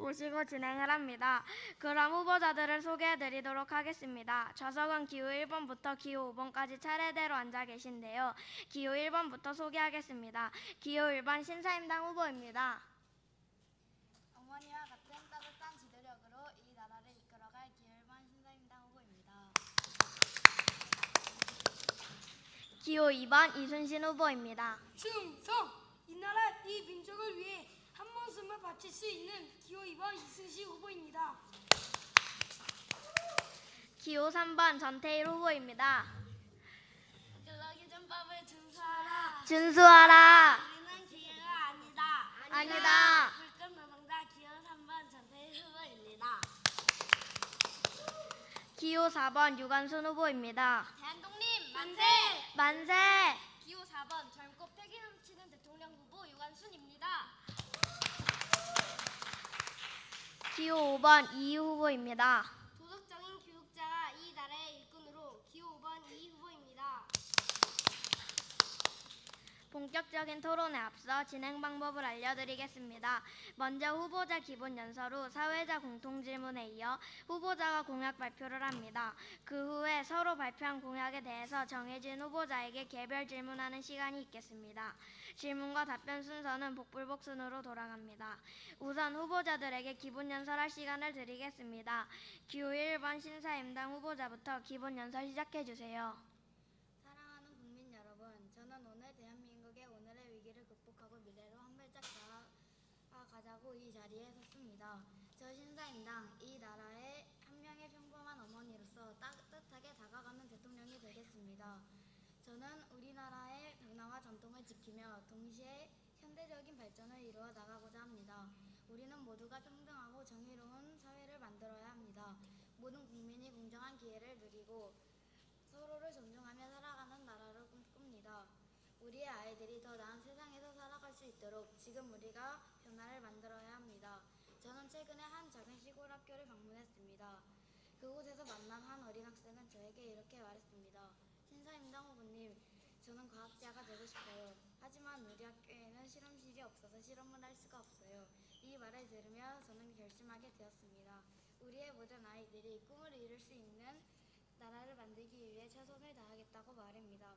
모시고 진행을 합니다. 그럼 후보자들을 소개해 드리도록 하겠습니다. 좌석은 기호 1번부터 기호 5번까지 차례대로 앉아 계신데요. 기호 1번부터 소개하겠습니다. 기호 1번 신사임당 후보입니다. 어머니와 같은 따뜻한 지도력으로 이 나라를 이끌어갈 기호 1번 신사임당 후보입니다. 기호 2번 이순신 후보입니다. 충성! 이 나라 이 민족을 위해 한 목숨을 바칠 수 있는 기호 2번 이순신 후보입니다. 기호 3번 전태일 후보입니다. 근로기준법을 준수하라. 준수하라. 우리는 기계가 아니다. 아니다. 불법 노동자 기호 3번 전태일 후보입니다. 기호 4번 유관순 후보입니다. 대한독립 만세! 만세. 기호 4번 젊고 패기 넘치는 대통령 후보 유관순입니다. 기호 5번 이희 후보입니다. 도덕적인 교육자가 이 나라의 일꾼으로 기호 5번 이 후보입니다. 본격적인 토론에 앞서 진행 방법을 알려드리겠습니다. 먼저 후보자 기본 연설 후 사회자 공통질문에 이어 후보자가 공약 발표를 합니다. 그 후에 서로 발표한 공약에 대해서 정해진 후보자에게 개별 질문하는 시간이 있겠습니다. 질문과 답변 순서는 복불복순으로 돌아갑니다. 우선 후보자들에게 기본 연설할 시간을 드리겠습니다. 기호 1번 신사임당 후보자부터 기본 연설 시작해주세요. 사랑하는 국민 여러분, 저는 오늘 대한민국의 오늘의 위기를 극복하고 미래로 한 발짝 나아가자고 이 자리에 섰습니다. 저 신사임당 이 나라의 한 명의 평범한 어머니로서 따뜻하게 다가가는 대통령이 되겠습니다. 저는 우리나라의 문화와 전통을 지키며 동시에 현대적인 발전을 이루어 나가고자 합니다. 우리는 모두가 평등하고 정의로운 사회를 만들어야 합니다. 모든 국민이 공정한 기회를 누리고 서로를 존중하며 살아가는 나라를 꿈꿉니다. 우리의 아이들이 더 나은 세상에서 살아갈 수 있도록 지금 우리가 변화를 만들어야 합니다. 저는 최근에 한 작은 시골 학교를 방문했습니다. 그곳에서 만난 한 어린 학생은 저에게 이렇게 말했습니다. 신사임당 후보님, 저는 과학자가 되고 싶어요. 하지만 우리 학교에는 실험실이 없어서 실험을 할 수가 없어요. 이 말을 들으며 저는 결심하게 되었습니다. 우리의 모든 아이들이 꿈을 이룰 수 있는 나라를 만들기 위해 최선을 다하겠다고 말합니다.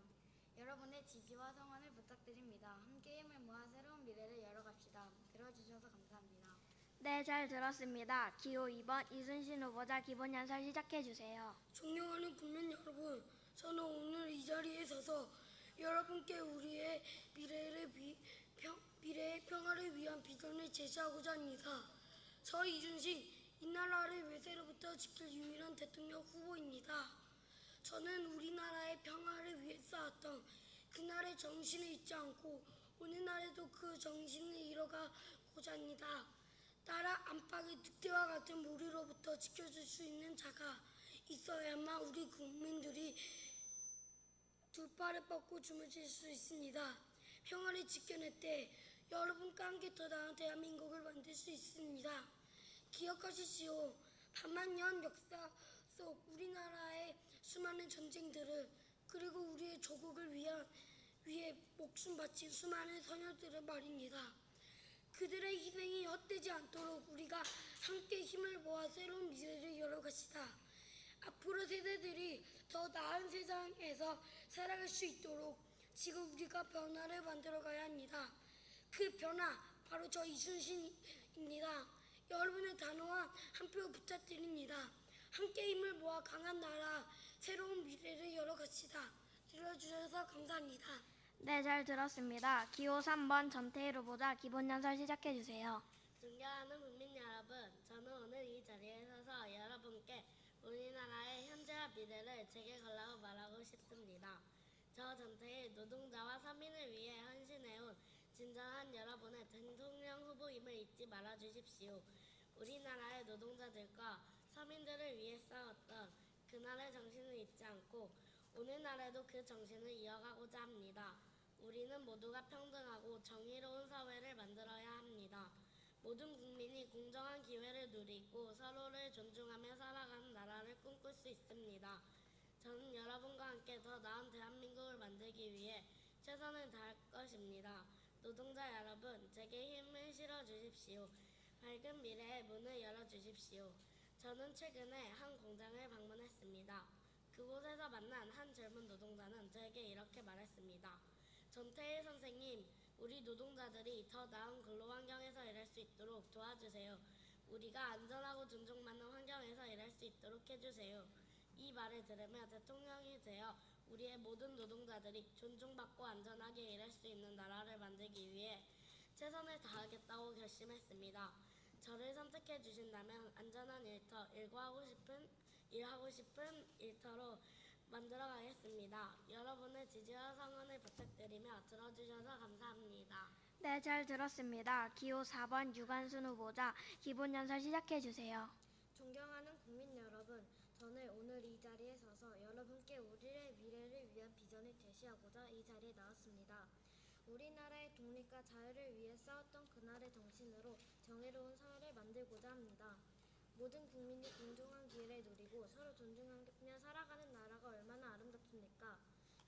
여러분의 지지와 성원을 부탁드립니다. 함께 힘을 모아 새로운 미래를 열어갑시다. 들어주셔서 감사합니다. 네, 잘 들었습니다. 기호 2번 이순신 후보자 기본 연설 시작해주세요. 존경하는 국민 여러분, 저는 오늘 이 자리에 서서 여러분께 우리의 미래의 평화를 위한 비전을 제시하고자 합니다. 저 이순신, 이 나라를 외세로부터 지킬 유일한 대통령 후보입니다. 저는 우리나라의 평화를 위해 쌓았던 그날의 정신을 잊지 않고 오늘날에도 그 정신을 이뤄가고자 합니다. 나라 안팎의 늑대와 같은 무리로부터 지켜줄 수 있는 자가 있어야만 우리 국민들이 두 팔을 뻗고 주무실 수 있습니다. 평화를 지켜낼 때 여러분과 함께 더 나은 대한민국을 만들 수 있습니다. 기억하십시오. 반만년 역사 속 우리나라의 수많은 전쟁들을 그리고 우리의 조국을 위해 목숨 바친 수많은 소녀들을 말입니다. 그들의 희생이 헛되지 않도록 우리가 함께 힘을 모아 새로운 미래를 열어갑시다. 앞으로 세대들이 더 나은 세상에서 살아갈 수 있도록 지금 우리가 변화를 만들어가야 합니다. 그 변화 바로 저 이순신입니다. 여러분의 단호한 한 표 부탁드립니다. 함께 힘을 모아 강한 나라, 새로운 미래를 열어갑시다. 들어주셔서 감사합니다. 네, 잘 들었습니다. 기호 3번 전태일 후보자 기본 연설 시작해주세요. 존경하는 국민 여러분, 저는 오늘 이 자리에 서서 여러분께 우리나라의 현재와 미래를 제게 걸라고 말하고 싶습니다. 저 전태일 노동자와 서민을 위해 헌신해온 진정한 여러분의 대통령 후보임을 잊지 말아 주십시오. 우리나라의 노동자들과 서민들을 위해 싸웠던 그날의 정신을 잊지 않고 오늘날에도 그 정신을 이어가고자 합니다. 우리는 모두가 평등하고 정의로운 사회를 만들어야 합니다. 모든 국민이 공정한 기회를 누리고 서로를 존중하며 살아가는 나라를 꿈꿀 수 있습니다. 저는 여러분과 함께 더 나은 대한민국을 만들기 위해 최선을 다할 것입니다. 노동자 여러분, 제게 힘을 실어주십시오. 밝은 미래의 문을 열어주십시오. 저는 최근에 한 공장을 방문했습니다. 그곳에서 만난 한 젊은 노동자는 저에게 이렇게 말했습니다. 전태일 선생님, 우리 노동자들이 더 나은 근로 환경에서 일할 수 있도록 도와주세요. 우리가 안전하고 존중받는 환경에서 일할 수 있도록 해주세요. 이 말을 들으며 대통령이 되어 우리의 모든 노동자들이 존중받고 안전하게 일할 수 있는 나라를 만들기 위해 최선을 다하겠다고 결심했습니다. 저를 선택해 주신다면 안전한 일터, 일하고 싶은 일터로 만들어가겠습니다. 여러분의 지지와 성원을 부탁드리며 들어주셔서 감사합니다. 네, 잘 들었습니다. 기호 4번 유관순 후보자 기본연설 시작해 주세요. 존경하는 국민 여러분, 저는 오늘 이 자리에 서서 여러분께 우리의 미래를 위한 비전을 제시하고자 이 자리에 나왔습니다. 우리나라의 독립과 자유를 위해 싸웠던 그날의 정신으로 정의로운 사회를 만들고자 합니다. 모든 국민이 공정한 기회를 누리고 서로 존중하며 살아가는 나라가 얼마나 아름답습니까?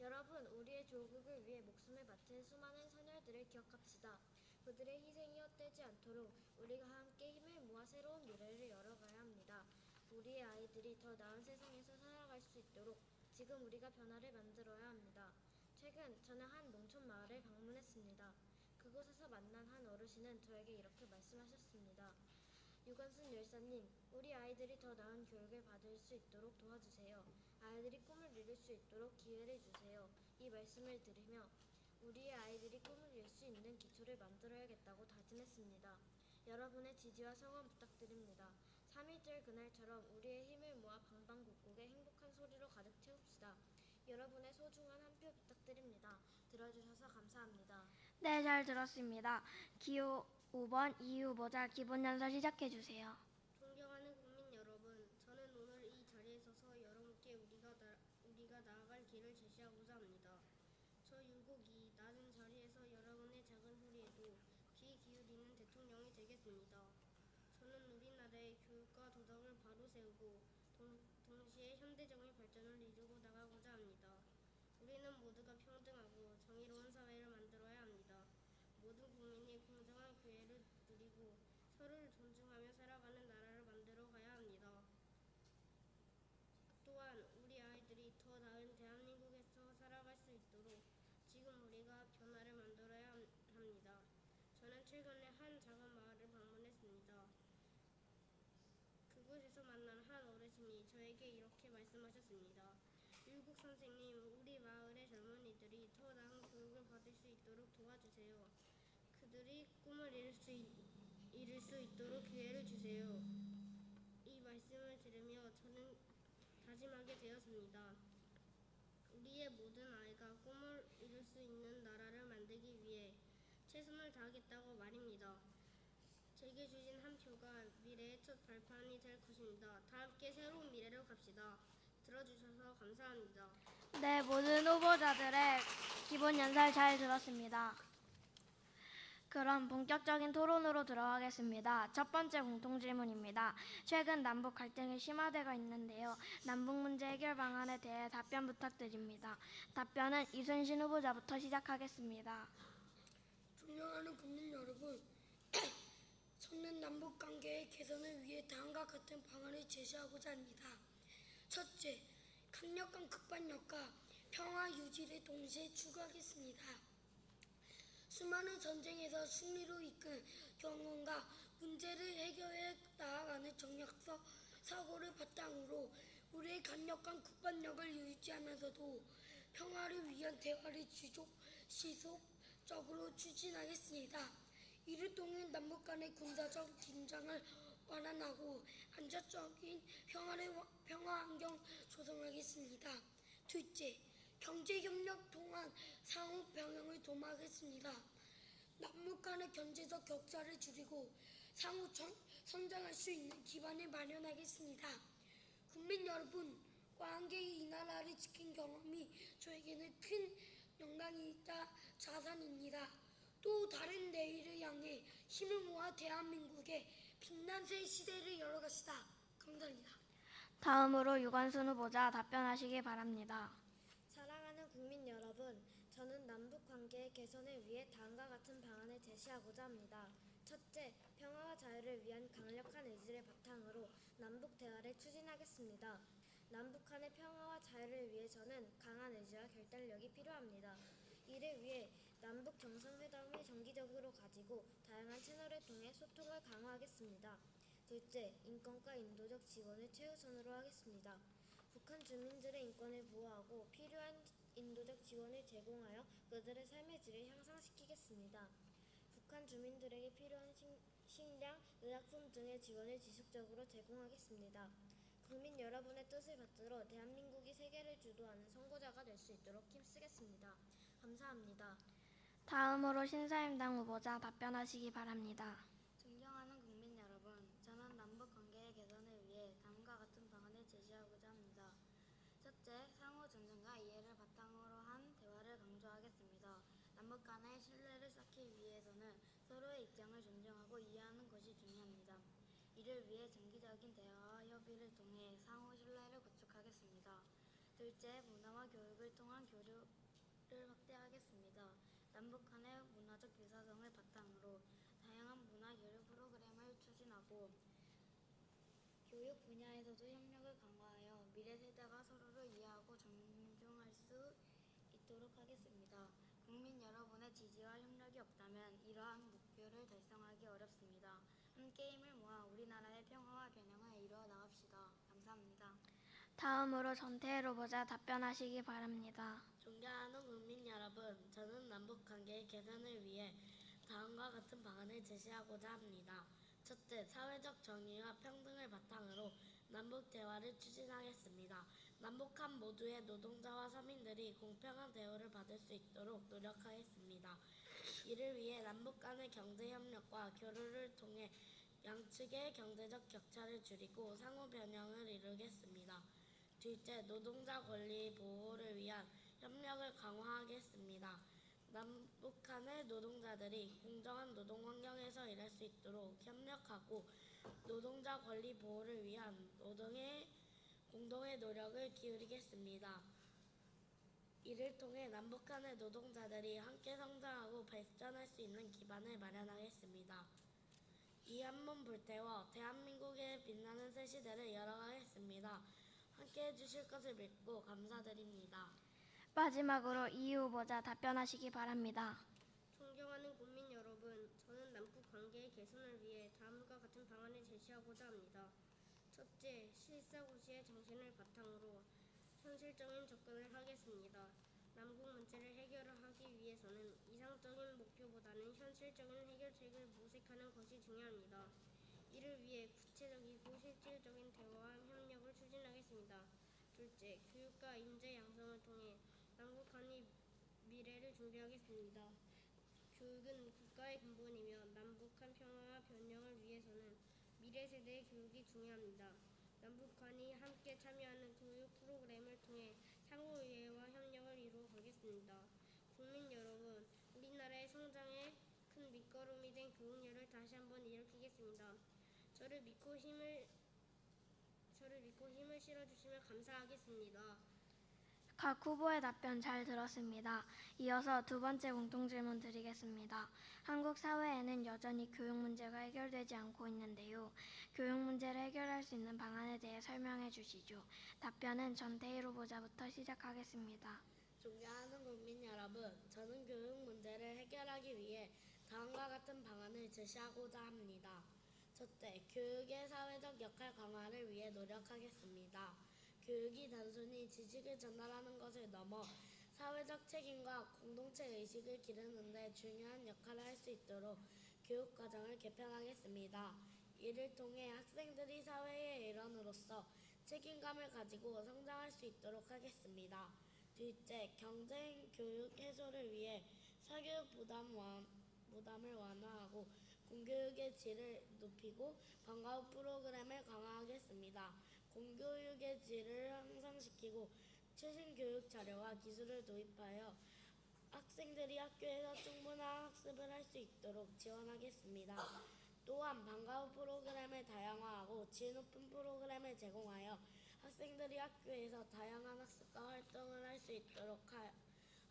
여러분, 우리의 조국을 위해 목숨을 바친 수많은 선열들을 기억합시다. 그들의 희생이 헛되지 않도록 우리가 함께 힘을 모아 새로운 미래를 열어가야 합니다. 우리의 아이들이 더 나은 세상에서 살아갈 수 있도록 지금 우리가 변화를 만들어야 합니다. 최근 저는 한 농촌 마을을 방문했습니다. 그곳에서 만난 한 어르신은 저에게 이렇게 말씀하셨습니다. 유관순 열사님, 우리 아이들이 더 나은 교육을 받을 수 있도록 도와주세요. 아이들이 꿈을 이룰 수 있도록 기회를 주세요. 이 말씀을 들으며 우리의 아이들이 꿈을 이룰 수 있는 기초를 만들어야겠다고 다짐했습니다. 여러분의 지지와 성원 부탁드립니다. 3.1절 그날처럼 우리의 힘을 모아 방방곡곡에 행복한 소리로 가득 채웁시다. 여러분의 소중한 한 표 부탁드립니다. 들어주셔서 감사합니다. 네, 잘 들었습니다. 기호 5번 이 후보자 기본연설 시작해 주세요. 존경하는 국민 여러분, 저는 오늘 이 자리에 서서 여러분께 우리가 나아갈 길을 제시하고자 합니다. 저 율곡이 낮은 자리에서 여러분의 작은 소리에도 귀 기울이는 대통령이 되겠습니다. 저는 우리나라의 교육과 도덕을 바로 세우고 동시에 현대적인 발전을 이루고 나가고자 합니다. 우리는 모두가 평등하고 정의로운 사회를 만들어야 합니다. 모든 국민이 공정한 기회를 누리고 서로를 존중하며 살아가는 나라를 만들어 가야 합니다. 또한 우리 아이들이 더 나은 대한민국에서 살아갈 수 있도록 지금 우리가 변화를 만들어야 합니다. 저는 최근에 한 작은 마을을 방문했습니다. 그곳에서 만난 한 어르신이 저에게 이렇게 말씀하셨습니다. 율곡 선생님, 우리 마을의 젊은이들이 더 나은 교육을 받을 수 있도록 도와주세요. 그들이 꿈을 이룰 수 있도록 기회를 주세요. 이 말씀을 들으며 저는 다짐하게 되었습니다. 우리의 모든 아이가 꿈을 이룰 수 있는 나라를 만들기 위해 최선을 다하겠다고 말입니다. 제게 주신 한 표가 미래의 첫 발판이 될 것입니다. 다 함께 새로운 미래로 갑시다. 들어주셔서 감사합니다. 네, 모든 후보자들의 기본연설 잘 들었습니다. 그럼 본격적인 토론으로 들어가겠습니다. 첫 번째 공통질문입니다. 최근 남북 갈등이 심화되고 있는데요. 남북 문제 해결 방안에 대해 답변 부탁드립니다. 답변은 이순신 후보자부터 시작하겠습니다. 존경하는 국민 여러분, 저는 남북 관계의 개선을 위해 다음과 같은 방안을 제시하고자 합니다. 첫째, 강력한 극반력과 평화 유지를 동시에 추구하겠습니다. 수많은 전쟁에서 승리로 이끈 경험과 문제를 해결해 나아가는 정략적 사고를 바탕으로 우리의 강력한 국반력을 유지하면서도 평화를 위한 대화를 지속적으로 추진하겠습니다. 이를 통해 남북 간의 군사적 긴장을 완화하고 안정적인 평화 환경 조성하겠습니다. 둘째, 경제협력 통한 상호 병행을 도모하겠습니다. 남북 간의 경제적 격차를 줄이고 상호 성장할 수 있는 기반을 마련하겠습니다. 국민 여러분과 함께 이 나라를 지킨 경험이 저에게는 큰 영광이자 자산입니다. 또 다른 내일을 향해 힘을 모아 대한민국의 빛난 새 시대를 열어갑시다. 감사합니다. 다음으로 유관순 후보자 답변하시기 바랍니다. 사랑하는 국민 여러분, 저는 남북 관계의 개선을 위해 다음과 같은 방안을 제시하고자 합니다. 첫째, 평화와 자유를 위한 강력한 의지를 바탕으로 남북 대화를 추진하겠습니다. 남북한의 평화와 자유를 위해서는 강한 의지와 결단력이 필요합니다. 이를 위해 남북 정상회담을 정기적으로 가지고 다양한 채널을 통해 소통을 강화하겠습니다. 둘째, 인권과 인도적 지원을 최우선으로 하겠습니다. 북한 주민들의 인권을 보호하고 필요한 인도적 지원을 제공하여 그들의 삶의 질을 향상시키겠습니다. 북한 주민들에게 필요한 식량, 의약품 등의 지원을 지속적으로 제공하겠습니다. 국민 여러분의 뜻을 받들어 대한민국이 세계를 주도하는 선구자가 될 수 있도록 힘쓰겠습니다. 감사합니다. 다음으로 신사임당 후보자 답변하시기 바랍니다. 존경하는 국민 여러분, 저는 남북 관계의 개선을 위해 다음과 같은 방안을 제시하고자 합니다. 첫째, 상호 존중과 이해를 바탕으로 한 대화를 강조하겠습니다. 남북 간의 신뢰를 쌓기 위해서는 서로의 입장을 존중하고 이해하는 것이 중요합니다. 이를 위해 정기적인 대화와 협의를 통해 상호 신뢰를 구축하겠습니다. 둘째, 문화와 교육을 통한 교류를 확대하겠습니다. 남북 간의 문화적 유사성을 바탕으로 다양한 문화 교류 프로그램을 추진하고 교육 분야에서도 협력을 강화하여 미래 세대가 서로를 이해하고 존중할 수 있도록 하겠습니다. 국민 여러분의 지지와 협력이 없다면 이러한 목표를 달성하기 어렵습니다. 함께 힘을 모아 우리나라의 평화와 변형을 이루어 나갑시다. 감사합니다. 다음으로 전태일 후보자 답변하시기 바랍니다. 존경하는 국민 여러분, 저는 남북 관계의 개선을 위해 다음과 같은 방안을 제시하고자 합니다. 첫째, 사회적 정의와 평등을 바탕으로 남북 대화를 추진하겠습니다. 남북한 모두의 노동자와 서민들이 공평한 대우를 받을 수 있도록 노력하겠습니다. 이를 위해 남북 간의 경제 협력과 교류를 통해 양측의 경제적 격차를 줄이고 상호 변형을 이루겠습니다. 둘째, 노동자 권리 보호를 위한 협력을 강화하겠습니다. 남북한의 노동자들이 공정한 노동 환경에서 일할 수 있도록 협력하고 노동자 권리 보호를 위한 공동의 노력을 기울이겠습니다. 이를 통해 남북한의 노동자들이 함께 성장하고 발전할 수 있는 기반을 마련하겠습니다. 이 한몸 불태워 대한민국의 빛나는 새 시대를 열어가겠습니다. 함께 해주실 것을 믿고 감사드립니다. 마지막으로 이 후보자 답변하시기 바랍니다. 존경하는 국민 여러분, 저는 남북 관계의 개선을 위해 다음과 같은 방안을 제시하고자 합니다. 첫째, 실사구시의 정신을 바탕으로 현실적인 접근을 하겠습니다. 남북 문제를 해결하기 위해서는 이상적인 목표보다는 현실적인 해결책을 모색하는 것이 중요합니다. 이를 위해 구체적이고 실질적인 대화와 협력을 추진하겠습니다. 둘째, 교육과 인재 양성을 통해 남북한의 미래를 준비하겠습니다. 교육은 국가의 근본이며 남북한 평화와 변형을 위해서는 미래 세대의 교육이 중요합니다. 남북한이 함께 참여하는 교육 프로그램을 통해 상호 이해와 협력을 이루어 가겠습니다. 국민 여러분, 우리나라의 성장에 큰 밑거름이 된 교육열을 다시 한번 일으키겠습니다. 저를 믿고 힘을 실어주시면 감사하겠습니다. 각 후보의 답변 잘 들었습니다. 이어서 두 번째 공통질문 드리겠습니다. 한국 사회에는 여전히 교육 문제가 해결되지 않고 있는데요. 교육 문제를 해결할 수 있는 방안에 대해 설명해 주시죠. 답변은 전태일 후보자부터 시작하겠습니다. 존경하는 국민 여러분, 저는 교육 문제를 해결하기 위해 다음과 같은 방안을 제시하고자 합니다. 첫째, 교육의 사회적 역할 강화를 위해 노력하겠습니다. 교육이 단순히 지식을 전달하는 것을 넘어 사회적 책임과 공동체 의식을 기르는 데 중요한 역할을 할 수 있도록 교육과정을 개편하겠습니다. 이를 통해 학생들이 사회의 일원으로서 책임감을 가지고 성장할 수 있도록 하겠습니다. 둘째, 경쟁 교육 해소를 위해 사교육 부담을 완화하고 공교육의 질을 높이고 방과 후 프로그램을 강화하겠습니다. 공교육의 질을 향상시키고 최신 교육 자료와 기술을 도입하여 학생들이 학교에서 충분한 학습을 할 수 있도록 지원하겠습니다. 또한 방과 후 프로그램을 다양화하고 질 높은 프로그램을 제공하여 학생들이 학교에서 다양한 학습과 활동을 할 수 있도록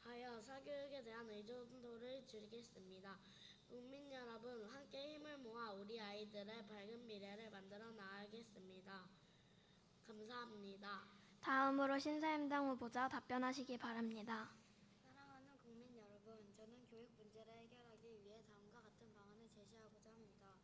하여 사교육에 대한 의존도를 줄이겠습니다. 국민 여러분, 함께 힘을 모아 우리 아이들의 밝은 미래를 만들어 나가겠습니다. 감사합니다. 다음으로 신사임당 후보자 답변하시기 바랍니다. 사랑하는 국민 여러분, 저는 교육 문제를 해결하기 위해 다음과 같은 방안을 제시하고자 합니다.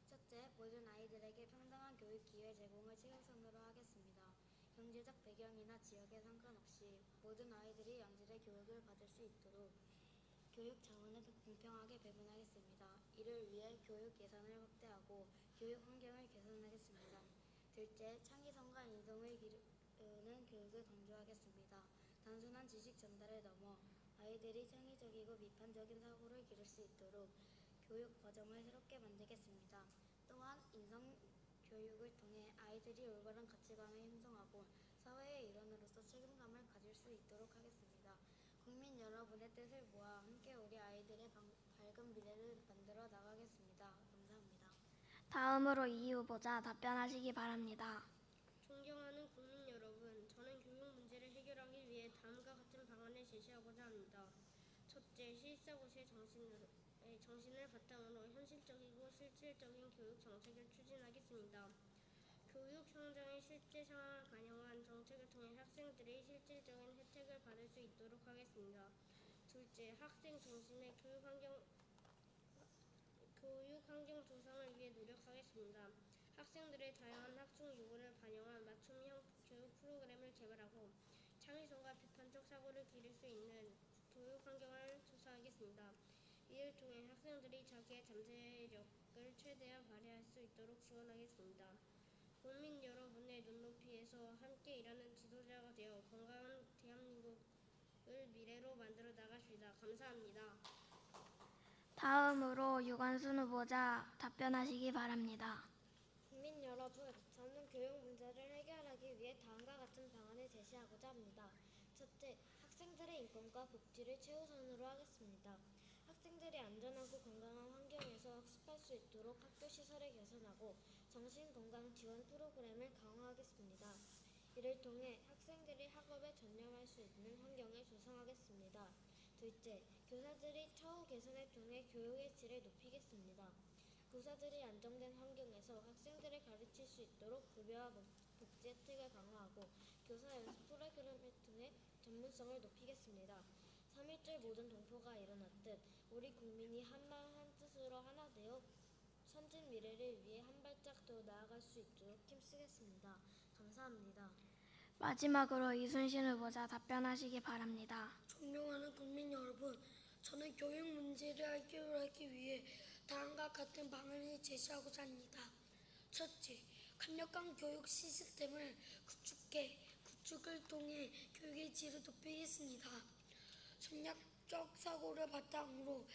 첫째, 모든 아이들에게 평등한 교육 기회 제공을 최우선으로 하겠습니다. 경제적 배경이나 지역에 상관없이 모든 아이들이 양질의 교육을 받을 수 있도록 교육 자원을 공평하게 배분하겠습니다. 이를 위해 교육 예산을 확대하고 교육 환경을 개선하겠습니다. 둘째, 창의성과 인성을 기르는 교육을 강조하겠습니다. 단순한 지식 전달을 넘어 아이들이 창의적이고 비판적인 사고를 기를 수 있도록 교육 과정을 새롭게 만들겠습니다. 또한 인성 교육을 통해 아이들이 올바른 가치관을 형성하고 사회의 일원으로서 책임감을 가질 수 있도록 하겠습니다. 국민 여러분의 뜻을 모아 함께 우리 아이들의 밝은 미래를 만들어 나가겠습니다. 감사합니다. 다음으로 이 후보자 답변하시기 바랍니다. 존경하는 국민 여러분, 저는 교육 문제를 해결하기 위해 다음과 같은 방안을 제시하고자 합니다. 첫째, 실사고시의 정신을 바탕으로 현실적이고 실질적인 교육 정책을 추진하겠습니다. 교육 현장의 실제 상황을 반영한 정책을 통해 학생들이 실질적인 혜택을 받을 수 있도록 하겠습니다. 둘째, 학생 중심의 교육 환경 조성을 위해 노력하겠습니다. 학생들의 다양한 학종 요구를 반영한 맞춤형 교육 프로그램을 개발하고 창의성과 비판적 사고를 기를 수 있는 교육 환경을 조성하겠습니다. 이를 통해 학생들이 자기의 잠재력을 최대한 발휘할 수 있도록 지원하겠습니다. 국민 여러분의 눈높이에서 함께 일하는 지도자가 되어 건강한 대한민국을 미래로 만들어 나가십니다. 감사합니다. 다음으로 유관순 후보자 답변하시기 바랍니다. 국민 여러분, 저는 교육 문제를 해결하기 위해 다음과 같은 방안을 제시하고자 합니다. 첫째, 학생들의 인권과 복지를 최우선으로 하겠습니다. 학생들이 안전하고 건강한 환경에서 학습할 수 있도록 학교 시설을 개선하고 정신건강 지원 프로그램을 강화하겠습니다. 이를 통해 학생들이 학업에 전념할 수 있는 환경을 조성하겠습니다. 둘째, 교사들이 처우 개선을 통해 교육의 질을 높이겠습니다. 교사들이 안정된 환경에서 학생들을 가르칠 수 있도록 급여와 복지 혜택을 강화하고 교사 연수 프로그램을 통해 전문성을 높이겠습니다. 3.1절 모든 동포가 일어났듯 우리 국민이 한마음 한뜻으로 하나 되어 선진 미래를 위해 한 발짝 더 나아갈 수 있도록 힘쓰겠습니다. 감사합니다. 마지막으로 이순신 후보자 답변하시기 바랍니다. 존경하는 국민 여러분, 저는 교육 문제를 해결하기 위해 다음과 같은 방안을 제시하고자 합니다. 첫째, 강력한 교육 시스템을 구축을 통해 교육의 질을 높이겠습니다. 전략적 사고를 바탕으로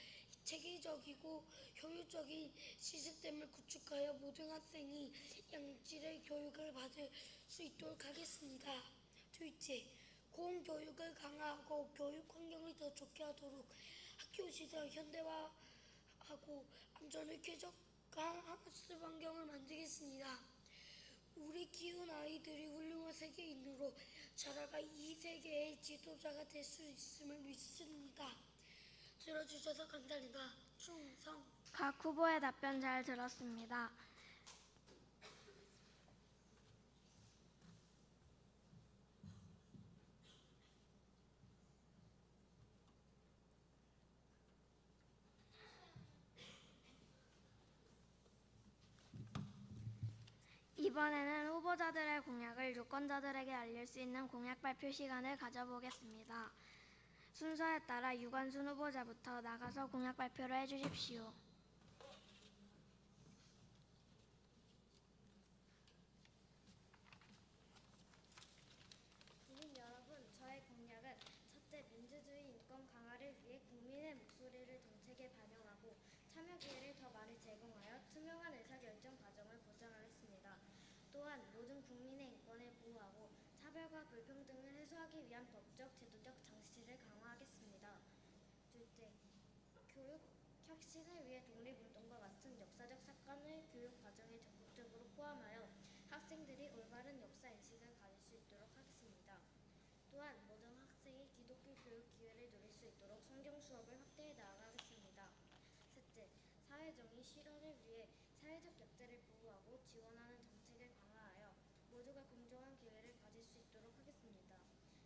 체계적이고 효율적인 시스템을 구축하여 모든 학생이 양질의 교육을 받을 수 있도록 하겠습니다. 둘째, 공교육을 강화하고 교육 환경을 더 좋게 하도록 학교 시설 현대화하고 안전을 쾌적한 학습 환경을 만들겠습니다. 우리 키운 아이들이 훌륭한 세계인으로 자라가 이 세계의 지도자가 될 수 있음을 믿습니다. 들어주셔서 감사합니다. 충성. 각 후보의 답변 잘 들었습니다. 이번에는 후보자들의 공약을 유권자들에게 알릴 수 있는 공약 발표 시간을 가져보겠습니다. 순서에 따라 유관순 후보자부터 나가서 공약 발표를 해주십시오. 국민 여러분, 저의 공약은 첫째, 민주주의 인권 강화를 위해 국민의 목소리를 정책에 반영하고 참여 기회를 더 많이 제공하여 투명한 의사결정 과정을 보장하겠습니다. 또한 모든 국민의 인권을 보호하고 차별과 불평등을 해소하기 위한 법적, 제도적 장치를 강화하겠습니다. 둘째, 교육 혁신을 위해 독립운동과 같은 역사적 사건을 교육 과정에 적극적으로 포함하여 학생들이 올바른 역사 인식을 가질 수 있도록 하겠습니다. 또한 모든 학생이 기독교 교육 기회를 누릴 수 있도록 성경 수업을 확대해 나가겠습니다. 셋째, 이 실현을 위해 사회적 약자를 보호하고 지원하는 정책을 강화하여 모두가 공정한 기회를 가질 수 있도록 하겠습니다.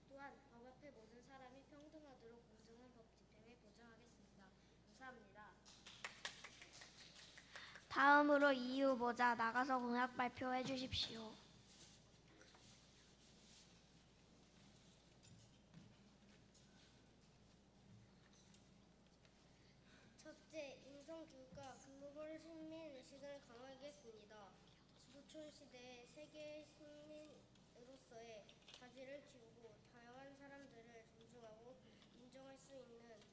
또한 법 앞에 모든 사람이 평등하도록 공정한 법 집행을 보장하겠습니다. 감사합니다. 다음으로 이 후보자 나가서 공약 발표해 주십시오. 첫째, 인성교육과 글로벌 식민의식을 강화하겠습니다. 지구촌 시대에 세계의 식민으로서의 자질을 키우고 다양한 사람들을 존중하고 인정할 수 있는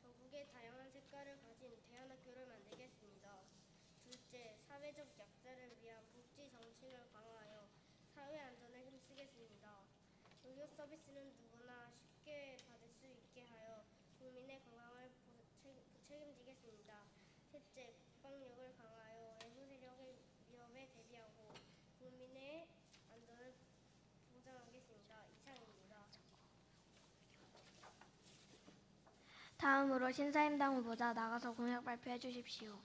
전국의 다양한 색깔을 가진 대안학교를 만들겠습니다. 둘째, 사회적 약자를 위한 복지 정책을 강화하여 사회 안전을 힘쓰겠습니다. 의료 서비스는 누구나 쉽게 받을 수 있게 하여 국민의 건강을 책임지겠습니다. 셋째, 국방력을 강화하여 외부 세력의 위협에 대비하고 국민의 안전을 보장하겠습니다. 이상입니다. 다음으로 신사임당 후보자 나가서 공약 발표해 주십시오.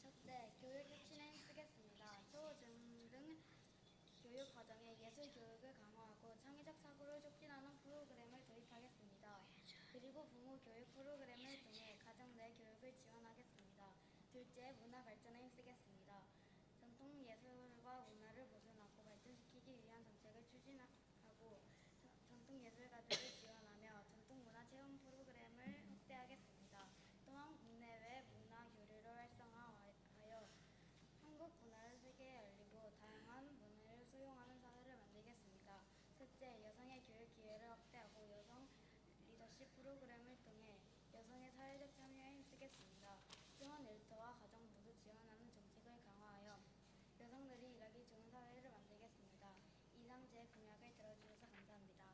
첫째, 교육 혁신에 힘쓰겠습니다. 초중 교육 과정에 예술 교육을 강화하고 창의적 사고를 촉진하는 프로그램을 도입하겠습니다. 그리고 부모 교육 프로그램을 통해 가정 내 교육을 지원하겠습니다. 둘째, 문화 발전에 힘쓰겠습니다. 전통 예술과 문화를 보존하고 발전시키기 위한 정책을 추진하고 전통 예술가들을 지원하며 전통 문화 체험 프로그램을 확대하겠습니다. 또한 국내외 문화 교류를 활성화하여 한국 문화를 세계에 알리고 다양한 문화를 수용하는 사회를 만들겠습니다. 셋째, 여성의 교육 기회를 확대하고 여성 리더십 프로그램을 통해 여성의 사회적 참여에 힘쓰겠습니다. 또한 일터와 가정 모두 지원하는 정책을 강화하여 여성들이 일하기 좋은 사회를 만들겠습니다. 이상 제 공약을 들어주셔서 감사합니다.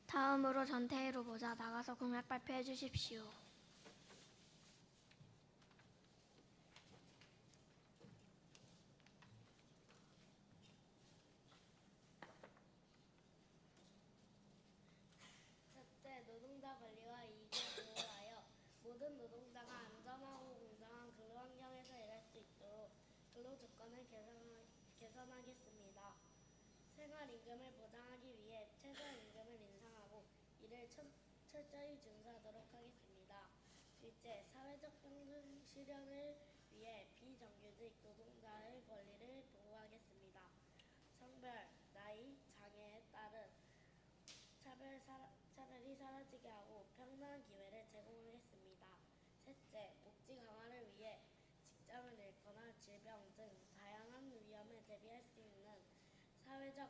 다음으로 전태일 후보자 나가서 공약 발표해 주십시오. 첫째, 노동자 권리와 이익을 보호하여 모든 노동자가 안전하고 공정한 근로환경에서 일할 수 있도록 근로조건을 개선하겠습니다. 생활임금을 보장하기 위해 최저임금을 인상하고 이를 철저히 준수하도록 하겠습니다. 둘째, 사회적 평등 실현을 위해 비정규직 노동자의 권리를 보호하겠습니다. 성별, 나이, 장애에 따른 차별이 사라지게 하고 평등한 기회를 제공하겠습니다. 셋째, 복지 강화를 위해 직장을 잃거나 질병 등 다양한 위험에 대비할 수 있는 사회적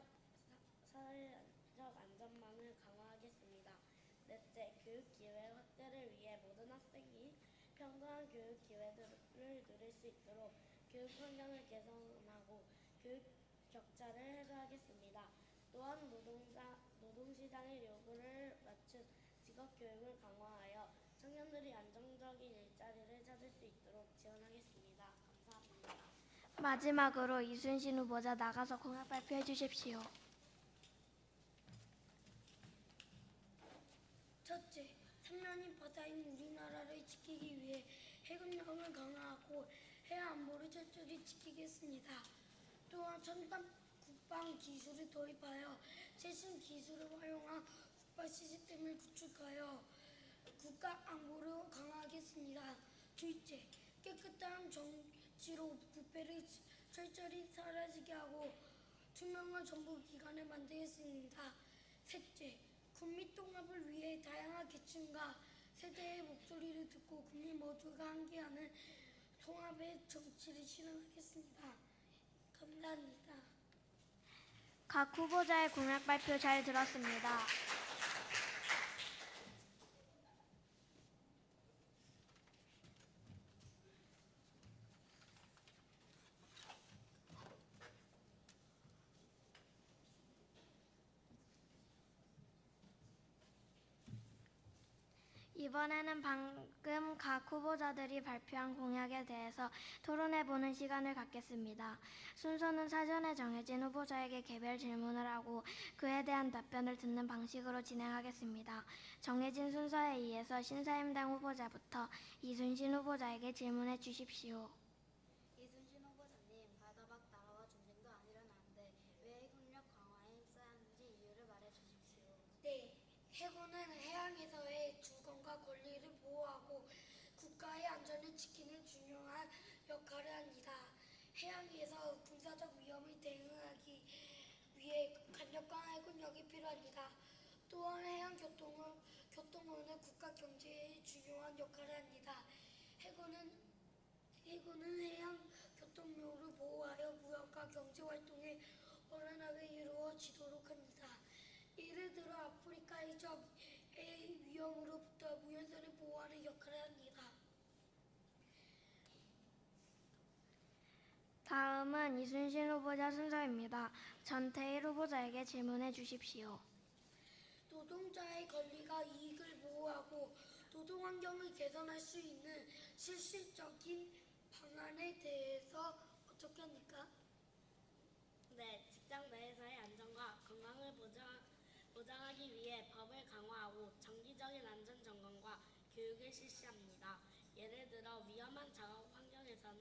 안전망을 강화하겠습니다. 넷째, 교육 기회 확대를 위해 모든 학생이 평등한 교육 기회들을 누릴 수 있도록 교육 환경을 개선하고 교육 격차를 해소하겠습니다. 또한 노동시장의 요구를 맞춘 직업교육을 강화하여 청년들이 안정적인 일자리를 찾을 수 있도록 지원하겠습니다. 감사합니다. 마지막으로 이순신 후보자 나가서 공약 발표해 주십시오. 첫째, 삼면인 바다인 우리나라를 지키기 위해 해군력을 강화하고 해안 안보를 철저히 지키겠습니다. 또한 첨단 국방 기술을 도입하여 최신 기술을 활용한 국방 시스템을 구축하여 국가 안보를 강화하겠습니다. 둘째, 깨끗한 정치로 부패를 철저히 사라지게 하고 투명한 정보기관을 만들겠습니다. 셋째, 국민 통합을 위해 다양한 계층과 세대의 목소리를 듣고 국민 모두가 함께하는 통합의 정치를 실현하겠습니다. 감사합니다. 각 후보자의 공약 발표 잘 들었습니다. 이번에는 방금 각 후보자들이 발표한 공약에 대해서 토론해보는 시간을 갖겠습니다. 순서는 사전에 정해진 후보자에게 개별 질문을 하고 그에 대한 답변을 듣는 방식으로 진행하겠습니다. 정해진 순서에 의해서 신사임당 후보자부터 이순신 후보자에게 질문해 주십시오. 이순신 후보자님, 바다밖 나라와 전쟁도 안 일어나는데 왜 핵협력 강화에 힘써야 하는지 이유를 말해 주십시오. 네, 해군은 해양에서의 주권과 권리를 보호하고 국가의 안전을 지키는 중요한 역할을 합니다. 해양에서 군사적 위험을 대응하기 위해 강력한 해군력이 필요합니다. 또한 교통은 국가 경제에 중요한 역할을 합니다. 해군은 해양 교통로를 보호하여 무역과 경제 활동이 원활하게 이루어지도록 합니다. 예를 들어 아프리카의 적의 위험으로부터 무연선을 보호하는 역할을 합니다. 다음은 이순신 후보자 순서입니다. 전태일 후보자에게 질문해 주십시오. 노동자의 권리가 이익을 보호하고 노동 환경을 개선할 수 있는 실질적인 방안에 대해서 어떻게 합니까? 네, 직장 내에서의 안전과 건강을 보장하기 위해 법을 강화하고 정기적인 안전 점검과 교육을 실시합니다. 예를 들어 위험한 작업 환경에서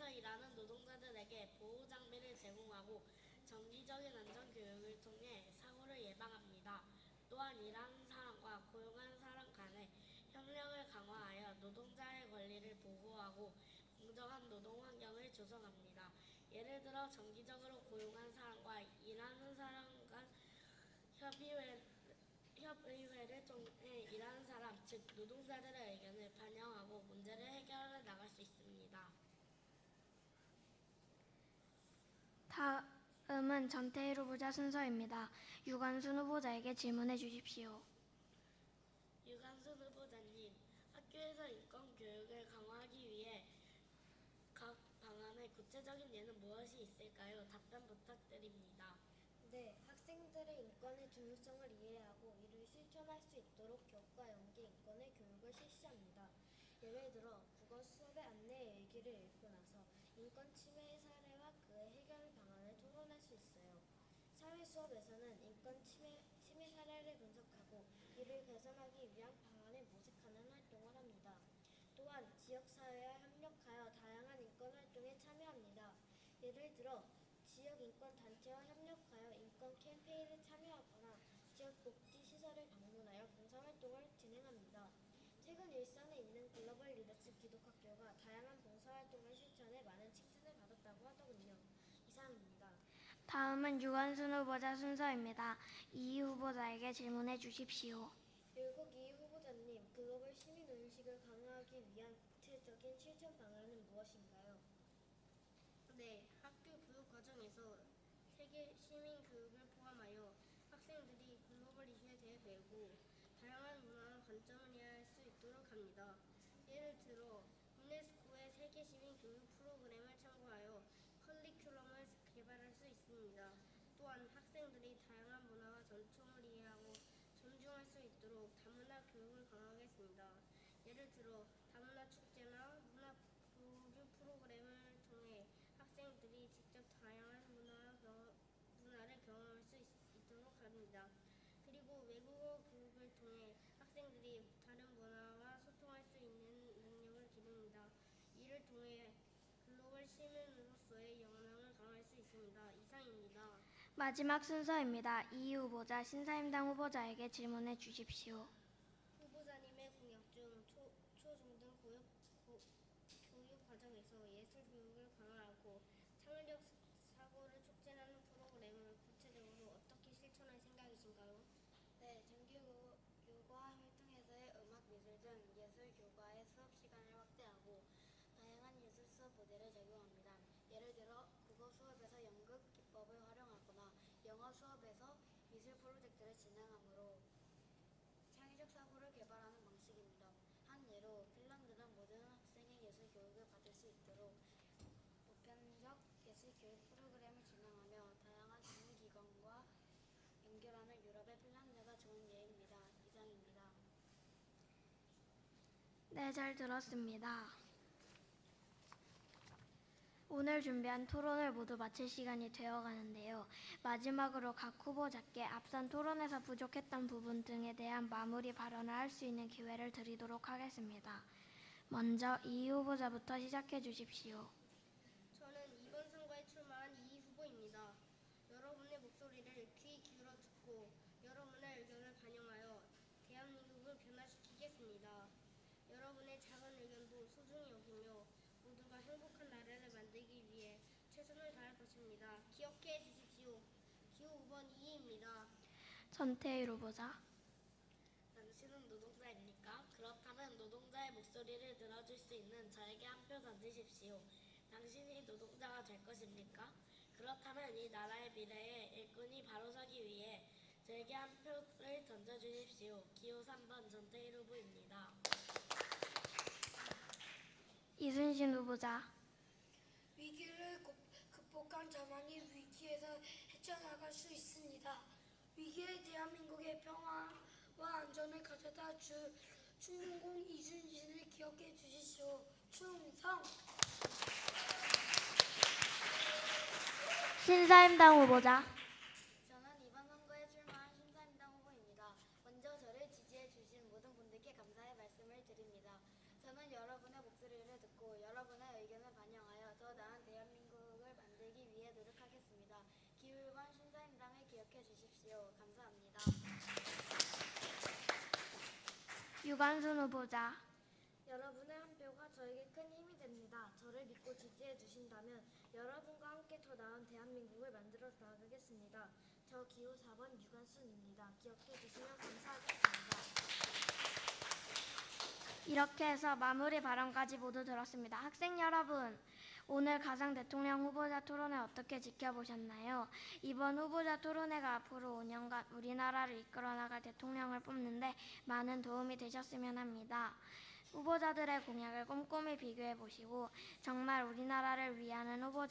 일하는 노동자들에게 보호 장비를 제공하고 정기적인 안전 교육을 통해 사고를 예방합니다. 또한 일하는 사람과 고용한 사람 간의 협력을 강화하여 노동자의 권리를 보호하고 공정한 노동 환경을 조성합니다. 예를 들어 정기적으로 고용한 사람과 일하는 사람 간 협의회를 통해 일하는 사람, 즉 노동자들의 의견을 반영하고 문제를 해결해 나갈 수 있습니다. 다음은 전태일 후보자 순서입니다. 유관순 후보자에게 질문해 주십시오. 유관순 후보자님, 학교에서 인권 교육을 강화하기 위해 각 방안의 구체적인 예는 무엇이 있을까요? 답변 부탁드립니다. 네, 학생들의 인권의 중요성을 이해하고 이를 실천할 수 있도록 교육과 연계 인권의 교육을 실시합니다. 예를 들어 국어 수업의 안내 일기를 읽고 나서 인권 침해의 사례와 그의 해결 방안을 토론할 수 있어요. 사회 수업에서는 인권 침해 사례를 분석하고 이를 개선하기 위한 방안을 모색하는 활동을 합니다. 또한 지역사회와 협력하여 다양한 인권 활동에 참여합니다. 예를 들어 지역 인권 단체와 협력하여 인권 캠페인에 참여하거나 지역 복지 시설을 방문하여 봉사활동을 진행합니다. 최근 일산에 있는 글로벌 리더스 기독학교가 다양한 봉사활동을 실천해 많은 칭찬을 받았다고 하더군요. 이상입니다. 다음은 유관순 후보자 순서입니다. 이 후보자에게 질문해 주십시오. 율곡 이 후보자님, 글로벌 시민의식을 강화하기 위한 구체적인 실천 방안은 무엇인가요? 네, 학교 교육 과정에서 세계 시민 교육을 포함하여 학생들이 글로벌 이슈에 대해 배우고 다양한 문화와 관점을 이해할 수 있도록 합니다. 예를 들어 유네스코의 세계 시민 교육 프로그램을 참고하여 커리큘럼을 개발할 수 있습니다. 또한 학생들이 다양한 문화와 전통을 이해하고 존중할 수 있도록 다문화 교육을 강화하겠습니다. 예를 들어 다문화 축제나 문화 교류 프로그램을 통해 학생들이 직접 다양한 문화를 경험할 수 있도록 합니다. 그리고 외국어 교육을 통해 학생들이 다른 문화와 소통할 수 있는 능력을 기릅니다. 이를 통해 글로벌 시민으로서의 역량을 강화할 수 있습니다. 이상입니다. 마지막 순서입니다. 이 후보자 신사임당 후보자에게 질문해 주십시오. 후보자님의 공약 중 초중등 교육 과정에서 예술 교육을 강화하고 창의력 사고를 촉진하는 프로그램을 구체적으로 어떻게 실천할 생각이신가요? 네, 정규 교과 활동에서의 음악, 미술 등 예술 교과의 수업 시간을 확대하고 다양한 예술 수업 모델을 적용합니다. 예를 들어 국어 수업에서 연극 기법을 활용하거나 영어 수업에서 미술 프로젝트를 진행하므로 창의적 사고를 개발하는 방식입니다. 한 예로 핀란드는 모든 학생이 예술 교육을 받을 수 있도록 보편적 예술 교육 프로그램을 진행하며 다양한 전문기관과 연결하는 유럽의 핀란드가 좋은 예입니다. 이상입니다. 네, 잘 들었습니다. 오늘 준비한 토론을 모두 마칠 시간이 되어가는데요. 마지막으로 각 후보자께 앞선 토론에서 부족했던 부분 등에 대한 마무리 발언을 할 수 있는 기회를 드리도록 하겠습니다. 먼저 이 후보자부터 시작해 주십시오. 저는 이번 선거에 출마한 이 후보입니다. 여러분의 목소리를 귀 기울여 듣고 여러분의 의견을 반영하여 대한민국을 변화시키겠습니다. 여러분의 작은 의견도 소중히 여기며 모두가 행복한 나라를 만들기 위해 최선을 다할 것입니다. 기억해 주십시오. 기호 5번 이희입니다. 전태일 후보자. 당신은 노동자입니까? 그렇다면 노동자의 목소리를 들어줄 수 있는 저에게 한 표 던지십시오. 당신이 노동자가 될 것입니까? 그렇다면 이 나라의 미래에 일꾼이 바로 서기 위해 저에게 한 표를 던져주십시오. 기호 3번 전태일 후보입니다. 이순신 후보자. 위기를 극복한 자만이 위기에서 헤쳐나갈 수 있습니다. 위기에 대한민국의 평화와 안전을 가져다 줄 충무공 이순신을 기억해 주십시오. 충성! 신사임당 후보자. 저는 이번 선거에 출마한 신사임당 후보입니다. 먼저 저를 지지해 주신 모든 분들께 감사의 말씀을 드립니다. 저는 여러분의 목소리를 듣고 여러분의 의견을 반영하여 더 나은 대한민국을 만들기 위해 노력하겠습니다. 기호 1번 신사임당을 기억해 주십시오. 감사합니다. 유관순 후보자. 여러분의 한 표가 저에게 큰 힘이 됩니다. 저를 믿고 지지해 주신다면 여러분과 함께 더 나은 대한민국을 만들어 나가겠습니다. 저 기호 4번 유관순입니다. 기억해 주시면 감사하겠습니다. 이렇게 해서 마무리 발언까지 모두 들었습니다. 학생 여러분, 오늘 가상 대통령 후보자 토론회 어떻게 지켜보셨나요? 이번 후보자 토론회가 앞으로 5년간 우리나라를 이끌어 나갈 대통령을 뽑는데 많은 도움이 되셨으면 합니다. 후보자들의 공약을 꼼꼼히 비교해 보시고 정말 우리나라를 위하는 후보자를